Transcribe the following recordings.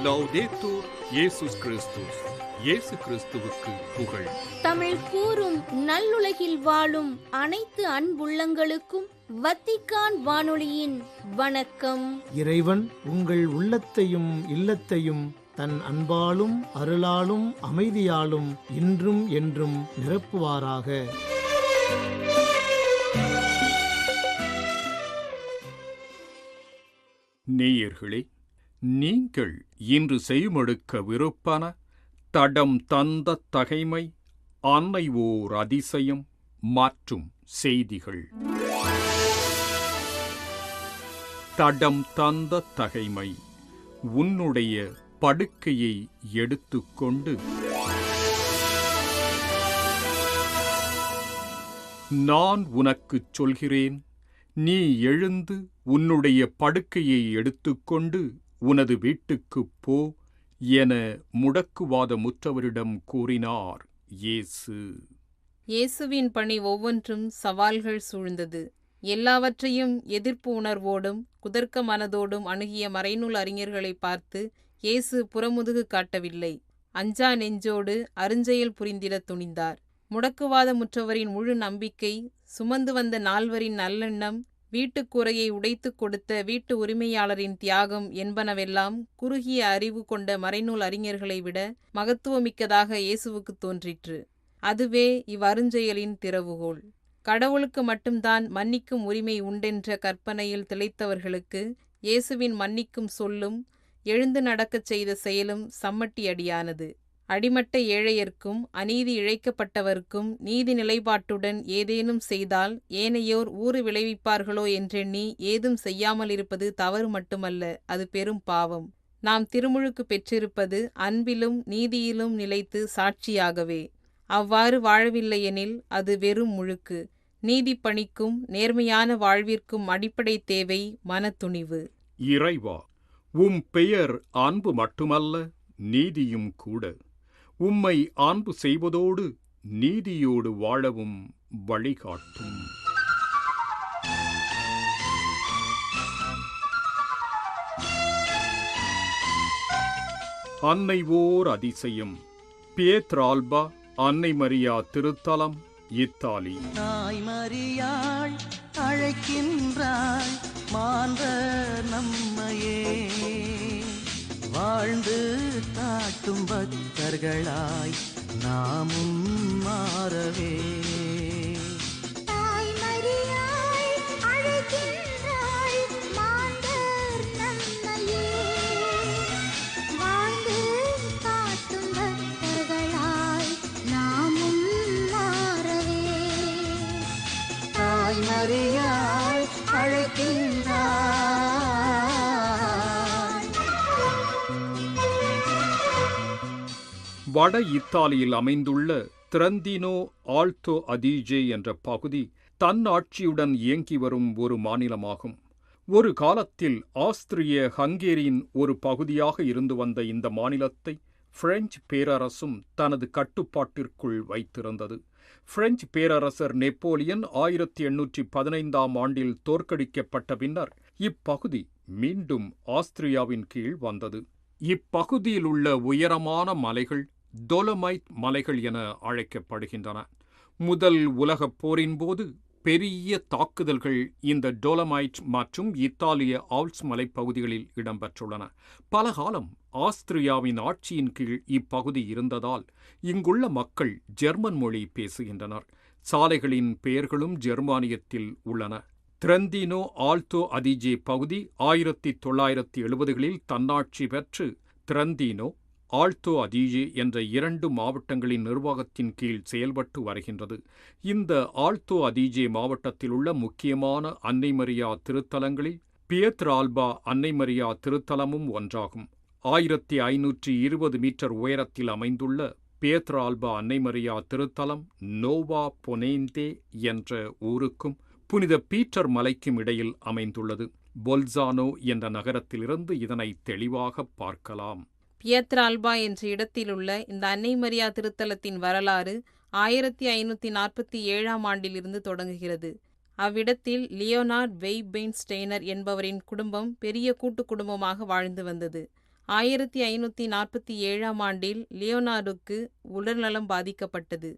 லௌதேத்தூர் இயேசுஸ் கிறிஸ்துஸ். இயேசு கிறிஸ்துவுக்கு புகழ். தமிழ் கூறும் நல்லுலகில் வாழும் அனைத்து அன்புள்ளங்களுக்கும் வத்திக்கான் வானொலியின் வணக்கம். இறைவன் உங்கள் உள்ளத்தையும் இல்லத்தையும் தன் அன்பாலும் அருளாலும் அமைதியாலும் இன்றும் என்றும் நிரப்புவாராக. நேயர்களே, நீங்கள் இன்று செய்மடுக்க விருப்பன தடம் தந்த தகைமை, அன்னை ஓர் அதிசயம் மற்றும் செய்திகள். தடம் தந்த தகைமை. உன்னுடைய படுக்கையை எடுத்துக்கொண்டு நான் உனக்குச் சொல்கிறேன், நீ எழுந்து உன்னுடைய படுக்கையை எடுத்துக்கொண்டு உனது வீட்டுக்குப் போ என முடக்குவாதமுற்றவரிடம் கூறினார் இயேசு. இயேசுவின் பணி ஒவ்வொன்றும் சவால்கள் சூழ்ந்தது. எல்லாவற்றையும் எதிர்ப்பு உணர்வோடும் குதர்க்க மனதோடும் அணுகிய மறைநூல் அறிஞர்களை பார்த்து இயேசு புறமுதுகு காட்டவில்லை. அஞ்சா நெஞ்சோடு அருஞ்செயல் புரிந்திட துணிந்தார். முடக்குவாதமுற்றவரின் முழு நம்பிக்கை, சுமந்து வந்த நால்வரின் நல்லெண்ணம், வீட்டுக்கூரையை உடைத்து கொடுத்த வீட்டு உரிமையாளரின் தியாகம் என்பனவெல்லாம் குறுகிய அறிவு கொண்ட மறைநூல் அறிஞர்களை விட மகத்துவமிக்கதாக இயேசுவுக்கு தோன்றிற்று. அதுவே இவ்வருஞ்செயலின் திறவுகோல். கடவுளுக்கு மட்டும்தான் மன்னிக்கும் உரிமை உண்டென்ற கற்பனையில் திளைத்தவர்களுக்கு இயேசுவின் மன்னிக்கும் சொல்லும் எழுந்து நடக்கச் செய்த செயலும் சம்மட்டி அடியானது. அடிமட்ட ஏழையர்க்கும் அநீதி இழைக்கப்பட்டவர்க்கும் நீதி நிலைப்பாட்டுடன் ஏதேனும் செய்தால் ஏனையோர் ஊறு விளைவிப்பார்களோ என்றெண்ணி ஏதும் செய்யாமல் இருப்பது தவறு மட்டுமல்ல, அது பெரும் பாவம். நாம் திருமுழுக்கு பெற்றிருப்பது அன்பிலும் நீதியிலும் நிலைத்து சாட்சியாகவே. அவ்வாறு வாழவில்லையெனில் அது வெறும் முழுக்கு. நீதி பணிக்கும் நேர்மையான வாழ்விற்கும் அடிப்படை தேவை மனத்துணிவு. இறைவா, உம் பெயர் அன்பு மட்டுமல்ல, நீதியும் கூட. உம்மை அன்பு செய்வதோடு நீதியோடு வாழவும் வழிகாட்டும். அன்னை ஓர் அதிசயம். பியேத்ரால்பா அன்னை மரியா திருத்தலம், இத்தாலி. தாய் மரியாள் அழைக்கின்றாள், மாண்ட நம்மையே வாழ்ந்து காட்டும் பக்தர்களாய் நாமும் மாறவே. மரியாள் அழைக்கின்றாள். வட இத்தாலியில் அமைந்துள்ள திரந்தினோ ஆல்டோ அதீஜே என்ற பகுதி தன்னாட்சியுடன் இயங்கி வரும் ஒரு மாநிலமாகும். ஒரு காலத்தில் ஆஸ்திரிய ஹங்கேரியின் ஒரு பகுதியாக இருந்து வந்த இந்த மாநிலத்தை பிரெஞ்சு பேரரசும் தனது கட்டுப்பாட்டிற்குள் வைத்திருந்தது. பிரெஞ்சு பேரரசர் நெப்போலியன் 1815ஆம் ஆண்டில் தோற்கடிக்கப்பட்ட பின்னர் இப்பகுதி மீண்டும் ஆஸ்திரியாவின் கீழ் வந்தது. இப்பகுதியில் உள்ள உயரமான மலைகள் டோலமைட் மலைகள் என அழைக்கப்படுகின்றன. முதல் உலகப் போரின் போது பெரிய தாக்குதல்கள் இந்த டோலமைட் மற்றும் இத்தாலிய ஆல்ப்ஸ் மலைப்பகுதிகளில் இடம்பெற்றுள்ளன. பல காலம் ஆஸ்திரியாவின் ஆட்சியின் கீழ் இப்பகுதி இருந்ததால் இங்குள்ள மக்கள் ஜெர்மன் மொழி பேசுகின்றனர். சாலைகளின் பெயர்களும் ஜெர்மானியத்தில் உள்ளன. திரந்தினோ ஆல்டோ அதீஜே பகுதி 1970களில் தன்னாட்சி பெற்று திரந்தினோ, ஆல்டோ அதீஜே என்ற 2 மாவட்டங்களின் நிர்வாகத்தின் கீழ் செயல்பட்டு வருகின்றது. இந்த ஆல்டோ அதீஜே மாவட்டத்தில் உள்ள முக்கியமான அன்னை மரியா திருத்தலங்களில் பியேத்ரால்பா அன்னை மரியா திருத்தலமும் ஒன்றாகும். 1520 மீட்டர் உயரத்தில் அமைந்துள்ள பியேத்ரால்பா அன்னை மரியா திருத்தலம் நோவா பொனேந்தே என்ற ஊருக்கும் புனித பீட்டர் மலைக்கும் இடையில் அமைந்துள்ளது. பொல்சானோ என்ற நகரத்திலிருந்து இதனை தெளிவாக பார்க்கலாம். பியத்ரால்பா என்ற இடத்திலுள்ள இந்த அன்னை மரியா திருத்தலத்தின் வரலாறு 1547ஆம் ஆண்டிலிருந்து தொடங்குகிறது. அவ்விடத்தில் லியோனார்ட் வெய்பெயின்ஸ்டெய்னர் என்பவரின் குடும்பம் பெரிய கூட்டு குடும்பமாக வாழ்ந்து வந்தது. 1547ஆம் ஆண்டில் லியோனார்டுக்கு உடல்நலம் பாதிக்கப்பட்டது.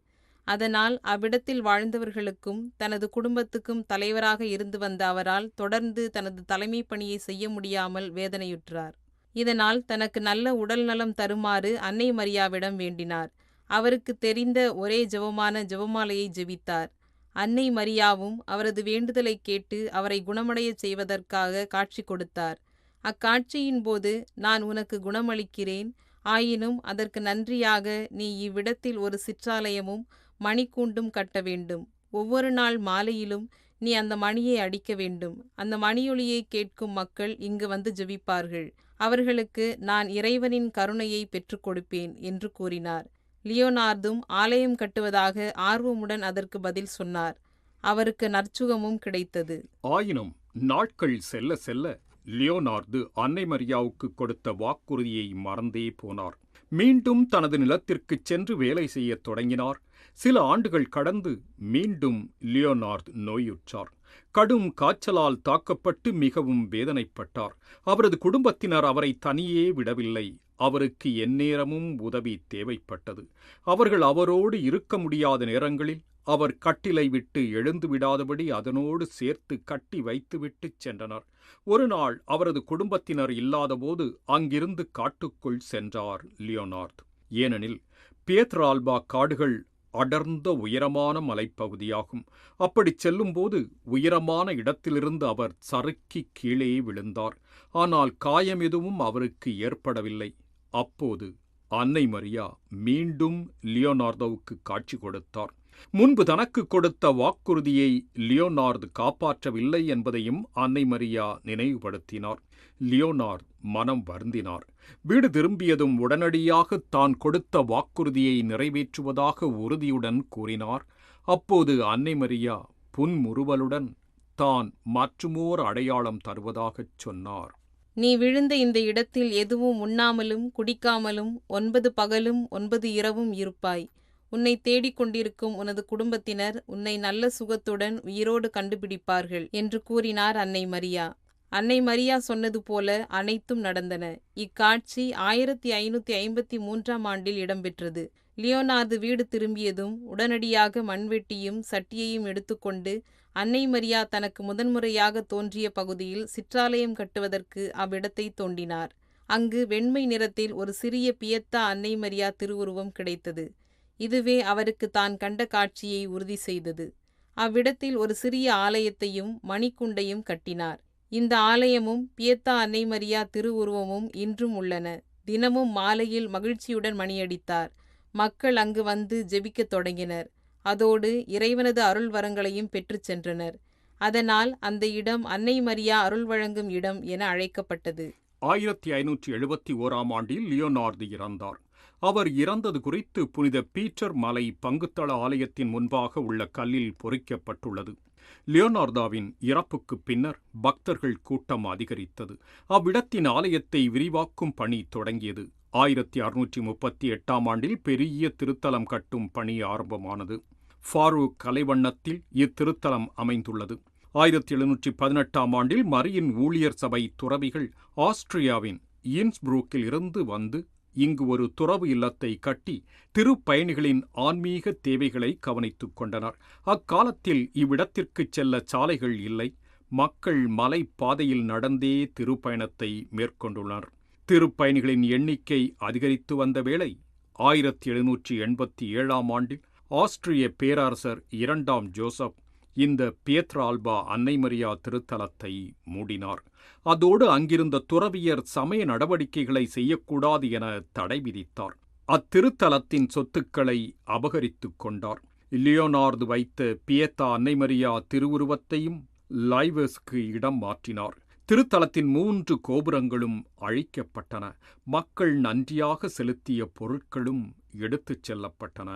அதனால் அவ்விடத்தில் வாழ்ந்தவர்களுக்கும் தனது குடும்பத்துக்கும் தலைவராக இருந்து வந்த அவரால் தொடர்ந்து தனது தலைமை பணியை செய்ய முடியாமல் வேதனையுற்றார். இதனால் தனக்கு நல்ல உடல் நலம் தருமாறு அன்னை மரியாவிடம் வேண்டினார். அவருக்கு தெரிந்த ஒரே ஜெபமான ஜெபமாலையை ஜெபித்தார். அன்னை மரியாவும் அவரது வேண்டுதலை கேட்டு அவரை குணமடையச் செய்வதற்காக காட்சி கொடுத்தார். அக்காட்சியின் போது, நான் உனக்கு குணமளிக்கிறேன், ஆயினும் அதற்கு நன்றியாக நீ இவ்விடத்தில் ஒரு சிற்றாலயமும் மணிக்கூண்டும் கட்ட வேண்டும். ஒவ்வொரு நாள் மாலையிலும் நீ அந்த மணியை அடிக்க வேண்டும். அந்த மணியொலியை கேட்கும் மக்கள் இங்கு வந்து ஜெபிப்பார்கள். அவர்களுக்கு நான் இறைவனின் கருணையை பெற்றுக் கொடுப்பேன் என்று கூறினார். லியோனார்தும் ஆலயம் கட்டுவதாக ஆர்வமுடன் அதற்கு பதில் சொன்னார். அவருக்கு நற்சுகமும் கிடைத்தது. ஆயினும் நாட்கள் செல்ல செல்ல லியோனார்து அன்னை மரியாவுக்கு கொடுத்த வாக்குறுதியை மறந்தே போனார். மீண்டும் தனது நிலத்திற்குச் சென்று வேலை செய்யத் தொடங்கினார். சில ஆண்டுகள் கடந்து மீண்டும் லியோனார்து நோயுற்றார். கடும் காய்ச்சலால் தாக்கப்பட்டு மிகவும் வேதனைப்பட்டார். அவரது குடும்பத்தினர் அவரை தனியே விடவில்லை. அவருக்கு எந்நேரமும் உதவி தேவைப்பட்டது. அவர்கள் அவரோடு இருக்க முடியாத நேரங்களில் அவர் கட்டிலை விட்டு எழுந்து விடாதபடி அதனோடு சேர்த்து கட்டி வைத்துவிட்டு சென்றனர். ஒரு நாள் அவரது குடும்பத்தினர் இல்லாதபோது அங்கிருந்து காட்டுக்குள் சென்றார் லியோனார்து. ஏனெனில் பியத்ரால்பா காடுகள் அடர்ந்த உயரமான மலைப்பகுதியாகும். அப்படிச் செல்லும்போது உயரமான இடத்திலிருந்து அவர் சறுக்கி கீழே விழுந்தார். ஆனால் காயம் எதுவும் அவருக்கு ஏற்படவில்லை. அப்போது அன்னை மரியா மீண்டும் லியோனார்துவுக்கு காட்சி கொடுத்தார். முன்பு தனக்கு கொடுத்த வாக்குறுதியை லியோனார்து காப்பாற்றவில்லை என்பதையும் அன்னை மரியா நினைவுபடுத்தினார். லியோனார்து மனம் வருந்தினார். வீடு திரும்பியதும் உடனடியாக தான் கொடுத்த வாக்குறுதியை நிறைவேற்றுவதாக உறுதியுடன் கூறினார். அப்போது அன்னை மரியா புன்முறுவலுடன் தான் மற்றுமோர் அடையாளம் தருவதாகச் சொன்னார். நீ விழுந்த இந்த இடத்தில் எதுவும் உண்ணாமலும் குடிக்காமலும் 9 பகலும் 9 இரவும் இருப்பாய். உன்னை தேடிக் கொண்டிருக்கும் உனது குடும்பத்தினர் உன்னை நல்ல சுகத்துடன் உயிரோடு கண்டுபிடிப்பார்கள் என்று கூறினார் அன்னை மரியா. அன்னை மரியா சொன்னது போல அனைத்தும் நடந்தன. இக்காட்சி 1553ஆம் ஆண்டில் இடம்பெற்றது. லியோனார்து வீடு திரும்பியதும் உடனடியாக மண்வெட்டியும் சட்டியையும் எடுத்துக்கொண்டு அன்னை மரியா தனக்கு முதன்முறையாக தோன்றிய பகுதியில் சிற்றாலயம் கட்டுவதற்கு அவ்விடத்தை தோண்டினார். அங்கு வெண்மை நிறத்தில் ஒரு சிறிய பியத்தா அன்னை மரியா திருவுருவம் கிடைத்தது. இதுவே அவருக்கு தான் கண்ட காட்சியை உறுதி செய்தது. அவ்விடத்தில் ஒரு சிறிய ஆலயத்தையும் மணிக்குண்டையும் கட்டினார். இந்த ஆலயமும் பியத்தா அன்னை மரியா திருவுருவமும் இன்றும் உள்ளன. தினமும் மாலையில் மகிழ்ச்சியுடன் மணியடித்தார். மக்கள் அங்கு வந்து ஜெபிக்கத் தொடங்கினர். அதோடு இறைவனது அருள் வரங்களையும் பெற்றுச் சென்றனர். அதனால் அந்த இடம் அன்னை மரியா அருள் வழங்கும் இடம் என அழைக்கப்பட்டது. 1571ஆம் ஆண்டில் லியோனார்து இறந்தார். அவர் இறந்தது குறித்து புனித பீட்டர் மலை பங்குத்தள ஆலயத்தின் முன்பாக உள்ள கல்லில் பொறிக்கப்பட்டுள்ளது. லியோனார்தாவின் இறப்புக்குப் பின்னர் பக்தர்கள் கூட்டம் அதிகரித்தது. அவ்விடத்தின் ஆலயத்தை விரிவாக்கும் பணி தொடங்கியது. 1638ஆம் ஆண்டில் பெரிய திருத்தலம் கட்டும் பணி ஆரம்பமானது. ஃபாரூக் கலைவண்ணத்தில் இத்திருத்தலம் அமைந்துள்ளது. 1718ஆம் ஆண்டில் மரியின் ஊழியர் சபை துறவிகள் ஆஸ்திரியாவின் இன்ஸ்புரூக்கில் இருந்து வந்து இங்கு ஒரு துறவு இல்லத்தை கட்டி திருப்பயணிகளின் ஆன்மீக தேவைகளை கவனித்துக் கொண்டனர். அக்காலத்தில் இவ்விடத்திற்குச் செல்ல சாலைகள் இல்லை. மக்கள் மலை பாதையில் நடந்தே திருப்பயணத்தை மேற்கொண்டுள்ளனர். திருப்பயணிகளின் எண்ணிக்கை அதிகரித்து வந்த வேளை 1787ஆம் ஆண்டில் ஆஸ்திரிய பேரரசர் 2ஆம் ஜோசப் இந்த பியத்ரால்பா அன்னை மரியா திருத்தலத்தை மூடினார். அதோடு அங்கிருந்த துறவியர் சமய நடவடிக்கைகளை செய்யக்கூடாது என தடை விதித்தார். அத்திருத்தலத்தின் சொத்துக்களை அபகரித்துக் கொண்டார். லியோனார்து வைத்த பியத்தா அன்னை மரியா திருவுருவத்தையும் லைவஸ்க்கு இடம் மாற்றினார். திருத்தலத்தின் 3 கோபுரங்களும் அழிக்கப்பட்டன. மக்கள் நன்றியாக செலுத்திய பொருட்களும் எடுத்துச் செல்லப்பட்டன.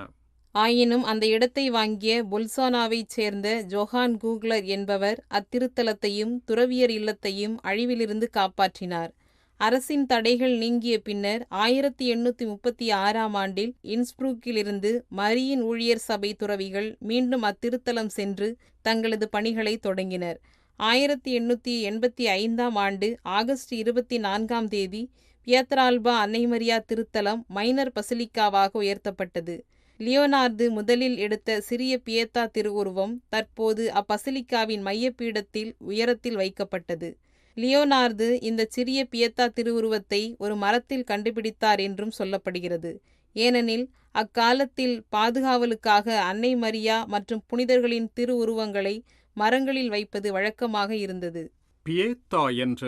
ஆயினும் அந்த இடத்தை வாங்கிய பொல்சானாவைச் சேர்ந்த ஜொஹான் கூக்லர் என்பவர் அத்திருத்தலத்தையும் துறவியர் இல்லத்தையும் அழிவிலிருந்து காப்பாற்றினார். அரசின் தடைகள் நீங்கிய பின்னர் 1836ஆம் ஆண்டில் இன்ஸ்ப்ரூக்கிலிருந்து மரியின் ஊழியர் சபை துறவிகள் மீண்டும் அத்திருத்தலம் சென்று தங்களது பணிகளை தொடங்கினர். 1885ஆம் ஆண்டு ஆகஸ்ட் 24ஆம் தேதி பியத்ரால்பா அன்னை மரியா திருத்தலம் மைனர் பசிலிக்காவாக உயர்த்தப்பட்டது. லியோனார்து முதலில் எடுத்த சிறிய பியத்தா திருவுருவம் தற்போது அப்பசிலிக்காவின் மையப்பீடத்தில் உயரத்தில் வைக்கப்பட்டது. லியோனார்து இந்த சிறிய பியத்தா திருவுருவத்தை ஒரு மரத்தில் கண்டுபிடித்தார் என்றும் சொல்லப்படுகிறது. ஏனெனில் அக்காலத்தில் பாதுகாவலுக்காக அன்னை மரியா மற்றும் புனிதர்களின் திருவுருவங்களை மரங்களில் வைப்பது வழக்கமாக இருந்தது. பியேத்தா என்ற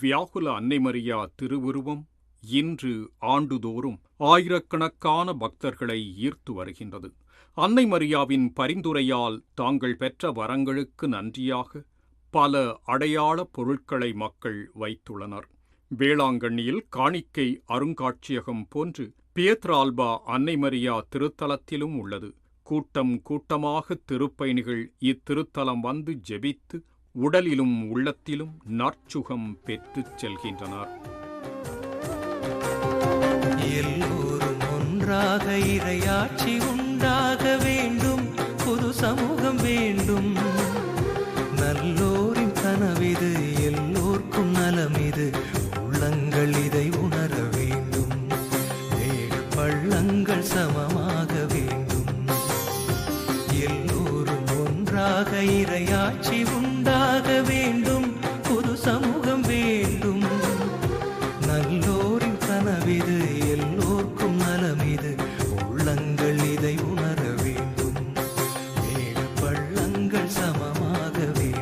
வியாகுல அன்னை மரியா திருவுருவம் இன்று ஆண்டுதோறும் ஆயிரக்கணக்கான பக்தர்களை ஈர்த்து வருகின்றது. அன்னை மரியாவின் பரிந்துரையால் தாங்கள் பெற்ற வரங்களுக்கு நன்றியாக பல அடையாள பொருட்களை மக்கள் வைத்துள்ளனர். வேளாங்கண்ணியில் காணிக்கை அருங்காட்சியகம் போன்று பியத்ரால்பா அன்னை மரியா திருத்தலத்திலும் உள்ளது. கூட்டம் கூட்டமாக திருப்பயணிகள் இத்திருத்தலம் வந்து ஜெபித்து உடலிலும் உள்ளத்திலும் நற்சுகம் பெற்றுச் செல்கின்றனர். எல்லோரும் ஒன்றாக இறையாட்சி உண்டாக வேண்டும், புது சமூகம் வேண்டும். நல்லோரின் கனவிது, எல்லோர்க்கும் நலமிது, உள்ளங்கள் இதை உணர வேண்டும். மேடு பள்ளங்கள் சமமாக வேண்டும். எல்லோரும் ஒன்றாக இறையாட்சி உண்டாக வேண்டும், புது சமூகம் வேண்டும். நல்லோரின் கனவிது, எல்லோர்க்கும் நலமிது, உள்ளங்கள் இதை உணர வேண்டும். மேடு பள்ளங்கள் சமமாக வேண்டும்.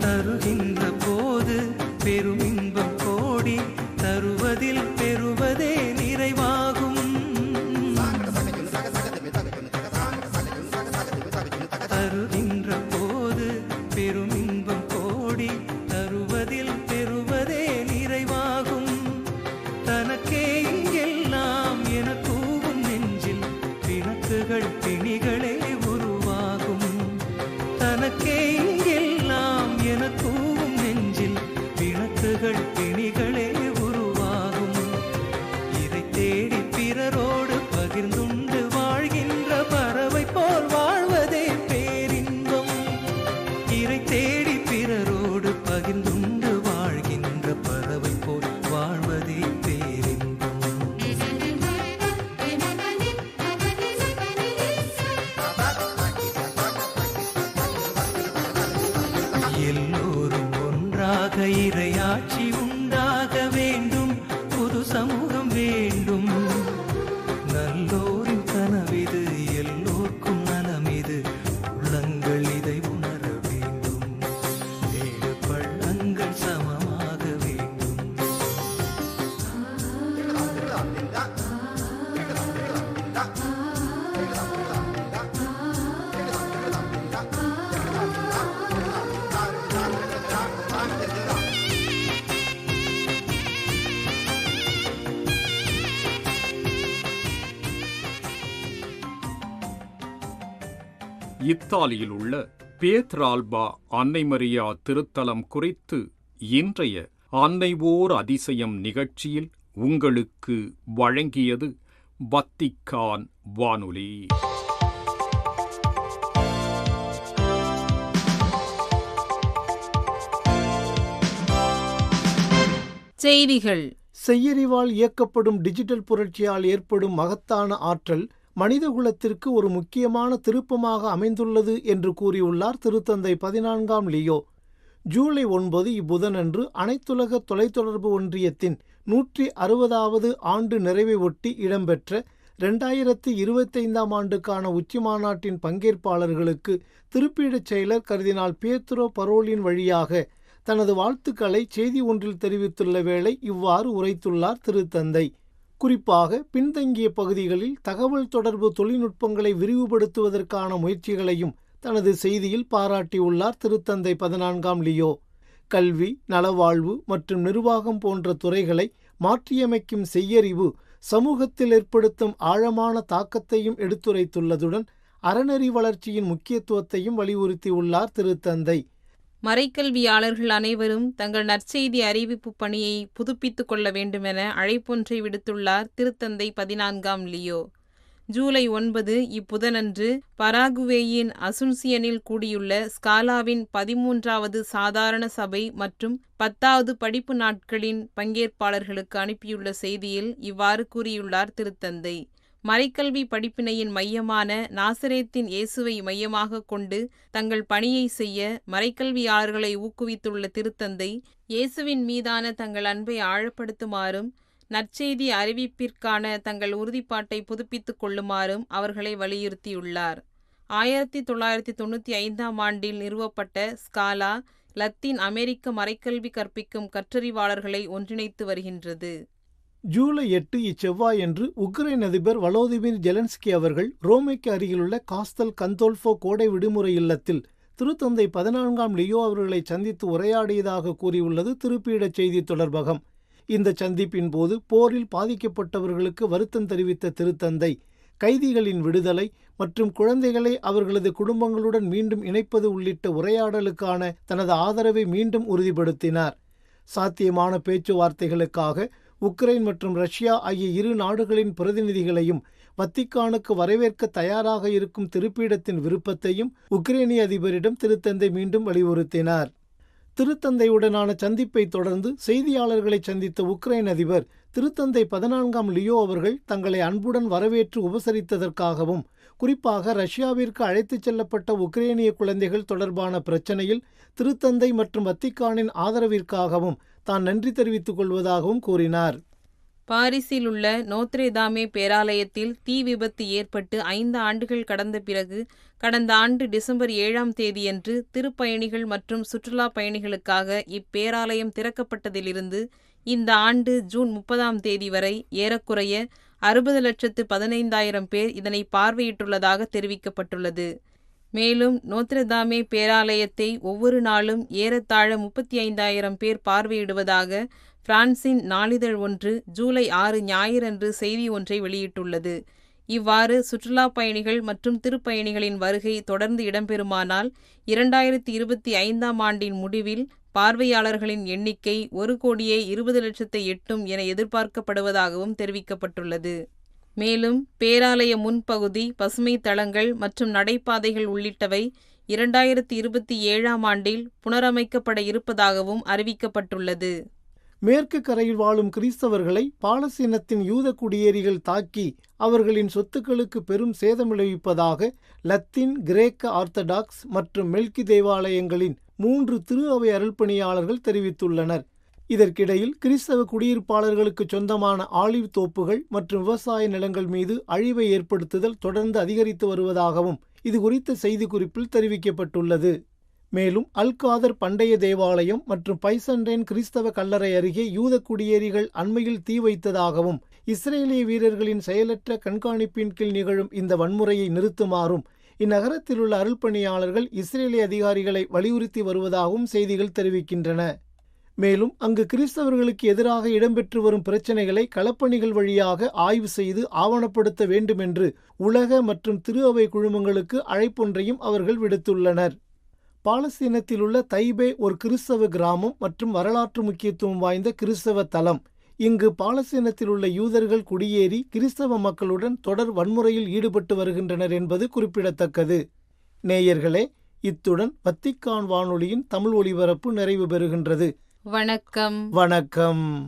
தருகின்ற போது பெருமின்பம் கோடி, தருவதில் பெறுவதே நிறைவாகும். தருகின்ற போது பெருமின்பம் கோடி, தருவதில் பெறுவதே நிறைவாகும். தனக்கே இங்கெல்லாம் என கூவும் நெஞ்சில் பிணக்குகள் பிணிகளே உருவாகும். தனக்கே இங்கெல்லாம் என கூவும் நெஞ்சில் பிணக்குகள் பிணிகளே உருவாகும். இதை தேடி பிறரோடு பகிர்ந்துண்டு வாழ்கின்ற பறவை போல் வாழ்வதே பேரின்பம். இதை தேடி பிறரோடு பகிர்ந்துண்டு வாழ்கின்ற பறவை போல் வாழ்வதே பேரின்பம். எல்லோரும் ஒன்றாக இறையாட்சி உண்டாக வேண்டும், புது சமூகம் வேண்டும். நல்லோரின் கனவிது, எல்லோர்க்கும் நலமிது, உள்ளங்கள் இதை உணர வேண்டும். மேடு பள்ளங்கள் சமமாக வேண்டும். இத்தாலியில் உள்ள பியத்ரால்பா அன்னை மரியா திருத்தலம் குறித்து இன்றைய அன்னை ஓர் அதிசயம் நிகழ்ச்சியில் உங்களுக்கு வழங்கியது வத்திக்கான் வானொலி. செய்திகள். செய்யறிவால் இயக்கப்படும் டிஜிட்டல் புரட்சியால் ஏற்படும் மகத்தான ஆற்றல் மனிதகுலத்திற்கு ஒரு முக்கியமான திருப்பமாக அமைந்துள்ளது என்று கூறியுள்ளார் திருத்தந்தை 14ஆம் லியோ. ஜூலை 9 இப்புதனன்று அனைத்துலக தொலைத்தொடர்பு ஒன்றியத்தின் 160வது ஆண்டு நிறைவை ஒட்டி இடம்பெற்ற 2025ஆம் ஆண்டுக்கான உச்சிமாநாட்டின் பங்கேற்பாளர்களுக்கு திருப்பீடச் செயலர் கர்தினால் பியத்ரோ பரோலின் வழியாக தனது வாழ்த்துக்களை செய்தி ஒன்றில் தெரிவித்துள்ள வேளை இவ்வாறு உரைத்துள்ளார் திருத்தந்தை. குறிப்பாக பின்தங்கிய பகுதிகளில் தகவல் தொடர்பு தொழில்நுட்பங்களை விரிவுபடுத்துவதற்கான முயற்சிகளையும் தனது செய்தியில் பாராட்டியுள்ளார் திருத்தந்தை 14ஆம் லியோ. கல்வி, நலவாழ்வு மற்றும் நிர்வாகம் போன்ற துறைகளை மாற்றியமைக்கும் செய்யறிவு சமூகத்தில் ஏற்படுத்தும் ஆழமான தாக்கத்தையும் எடுத்துரைத்துள்ளதுடன் அறநெறி வளர்ச்சியின் முக்கியத்துவத்தையும் வலியுறுத்தியுள்ளார் திருத்தந்தை. மறைக்கல்வியாளர்கள் அனைவரும் தங்கள் நற்செய்தி அறிவிப்பு பணியை புதுப்பித்துக் கொள்ள வேண்டுமென அழைப்பொன்றை விடுத்துள்ளார் திருத்தந்தை 14ஆம் லியோ. ஜூலை 9 இப்புதனன்று பராகுவேயின் அசுன்சியனில் கூடியுள்ள ஸ்காலாவின் 13வது சாதாரண சபை மற்றும் 10வது படிப்பு நாட்களின் பங்கேற்பாளர்களுக்கு அனுப்பியுள்ள செய்தியில் இவ்வாறு கூறியுள்ளார் திருத்தந்தை. மறைக்கல்வி படிப்பினையின் மையமான நாசரேத்தின் இயேசுவை மையமாக கொண்டு தங்கள் பணியை செய்ய மறைக்கல்வியாளர்களை ஊக்குவித்துள்ள திருத்தந்தை, இயேசுவின் மீதான தங்கள் அன்பை ஆழப்படுத்துமாறும் நற்செய்தி அறிவிப்பிற்கான தங்கள் உறுதிப்பாட்டை புதுப்பித்துக் கொள்ளுமாறும் அவர்களை வலியுறுத்தியுள்ளார். 1995ஆம் ஆண்டில் நிறுவப்பட்ட ஸ்காலா லத்தீன் அமெரிக்க மறைக்கல்வி கற்பிக்கும் கற்றறிவாளர்களை ஒன்றிணைத்து வருகின்றது. ஜூலை 8 இச்செவ்வாயன்று உக்ரைன் அதிபர் வலோதிமிர் ஜெலன்ஸ்கி அவர்கள் ரோமைக்கு அருகிலுள்ள காஸ்தல் கந்தோல்ஃபோ கோடை விடுமுறை இல்லத்தில் திருத்தந்தை 14ஆம் லியோ அவர்களை சந்தித்து உரையாடியதாக கூறியுள்ளது திருப்பீடச் செய்தி தொடர்பகம். இந்த சந்திப்பின் போது போரில் பாதிக்கப்பட்டவர்களுக்கு வருத்தம் தெரிவித்த திருத்தந்தை, கைதிகளின் விடுதலை மற்றும் குழந்தைகளை அவர்களது குடும்பங்களுடன் மீண்டும் இணைப்பது உள்ளிட்ட உரையாடலுக்கான தனது ஆதரவை மீண்டும் உறுதிப்படுத்தினார். சாத்தியமான பேச்சுவார்த்தைகளுக்காக உக்ரைன் மற்றும் ரஷ்யா ஆகிய இரு நாடுகளின் பிரதிநிதிகளையும் வத்திக்கானுக்கு வரவேற்க தயாராக இருக்கும் திருப்பீடத்தின் விருப்பத்தையும் உக்ரைனிய அதிபரிடம் திருத்தந்தை மீண்டும் வலியுறுத்தினார். திருத்தந்தையுடனான சந்திப்பை தொடர்ந்து செய்தியாளர்களை சந்தித்த உக்ரைன் அதிபர், திருத்தந்தை 14ஆம் லியோ அவர்கள் தங்களை அன்புடன் வரவேற்று உபசரித்ததற்காகவும், குறிப்பாக ரஷ்யாவிற்கு அழைத்துச் செல்லப்பட்ட உக்ரைனிய குழந்தைகள் தொடர்பான பிரச்சனையில் திருத்தந்தை மற்றும் வத்திக்கானின் ஆதரவிற்காகவும் தான் நன்றி தெரிவித்துக் கொள்வதாகவும் கூறினார். பாரிஸில் உள்ள நோத்ரேதாமே பேராலயத்தில் தீ விபத்து ஏற்பட்டு 5 ஆண்டுகள் கடந்த பிறகு கடந்த ஆண்டு டிசம்பர் 7ஆம் தேதியன்று திருப்பயணிகள் மற்றும் சுற்றுலா பயணிகளுக்காக இப்பேராலயம் திறக்கப்பட்டதிலிருந்து இந்த ஆண்டு ஜூன் 30ஆம் தேதி வரை ஏறக்குறைய 60,15,000 பேர் இதனை பார்வையிட்டுள்ளதாக தெரிவிக்கப்பட்டுள்ளது. மேலும் நோத்ரதாமே பேராலயத்தை ஒவ்வொரு நாளும் ஏறத்தாழ 35,000 பேர் பார்வையிடுவதாக பிரான்சின் நாளிதழ் ஒன்று ஜூலை 6 ஞாயிறன்று செய்தி ஒன்றை வெளியிட்டுள்ளது. இவ்வாறு சுற்றுலா பயணிகள் மற்றும் திருப்பயணிகளின் வருகை தொடர்ந்து இடம்பெறுமானால் 2025ஆம் ஆண்டின் முடிவில் பார்வையாளர்களின் எண்ணிக்கை 1,20,00,000 எட்டும் என எதிர்பார்க்கப்படுவதாகவும் தெரிவிக்கப்பட்டுள்ளது. மேலும் பேராலய முன்பகுதி, பசுமை தளங்கள் மற்றும் நடைபாதைகள் உள்ளிட்டவை 2027ஆம் ஆண்டில் புனரமைக்கப்பட இருப்பதாகவும் அறிவிக்கப்பட்டுள்ளது. மேற்கு கரையில் வாழும் கிறிஸ்தவர்களை பாலஸ்தீனத்தின் யூத குடியேறிகள் தாக்கி அவர்களின் சொத்துக்களுக்கு பெரும் சேதம் விளைவிப்பதாக லத்தீன், கிரேக்க ஆர்த்தடாக்ஸ் மற்றும் மெல்கி தேவாலயங்களின் 3 திரு அவை அருள்பணியாளர்கள் தெரிவித்துள்ளனர். இதற்கிடையில் கிறிஸ்தவ குடியிருப்பாளர்களுக்கு சொந்தமான ஆலிவ் தோப்புகள் மற்றும் விவசாய நிலங்கள் மீது அழிவை ஏற்படுத்துதல் தொடர்ந்து அதிகரித்து வருவதாகவும் இது குறித்த செய்திக்குறிப்பில் தெரிவிக்கப்பட்டுள்ளது. மேலும் அல்காதர் பண்டைய தேவாலயம் மற்றும் பைசண்டேன் கிறிஸ்தவ கல்லறை அருகே யூத குடியேறிகள் அண்மையில் தீ வைத்ததாகவும், இஸ்ரேலிய வீரர்களின் செயலற்ற கண்காணிப்பின் கீழ் நிகழும் இந்த வன்முறையை நிறுத்துமாறும் இந்நகரத்தில் உள்ள அருள்பணியாளர்கள் இஸ்ரேலிய அதிகாரிகளை வலியுறுத்தி வருவதாகவும் செய்திகள் தெரிவிக்கின்றன. மேலும் அங்கு கிறிஸ்தவர்களுக்கு எதிராக இடம்பெற்று வரும் பிரச்சினைகளை களப்பணிகள் வழியாக ஆய்வு செய்து ஆவணப்படுத்த வேண்டுமென்று உலக மற்றும் திரு அவை குழுமங்களுக்கு அழைப்பொன்றையும் அவர்கள் விடுத்துள்ளனர். பாலஸ்தீனத்தில் உள்ள தைபே ஒரு கிறிஸ்தவ கிராமம் மற்றும் வரலாற்று முக்கியத்துவம் வாய்ந்த கிறிஸ்தவ தலம். இங்கு பாலஸ்தீனத்தில் உள்ள யூதர்கள் குடியேறி கிறிஸ்தவ மக்களுடன் தொடர் வன்முறையில் ஈடுபட்டு வருகின்றனர் என்பது குறிப்பிடத்தக்கது. நேயர்களே, இத்துடன் வத்திக்கான் வானொலியின் தமிழ் ஒலிபரப்பு நிறைவு பெறுகின்றது. வணக்கம். வணக்கம்.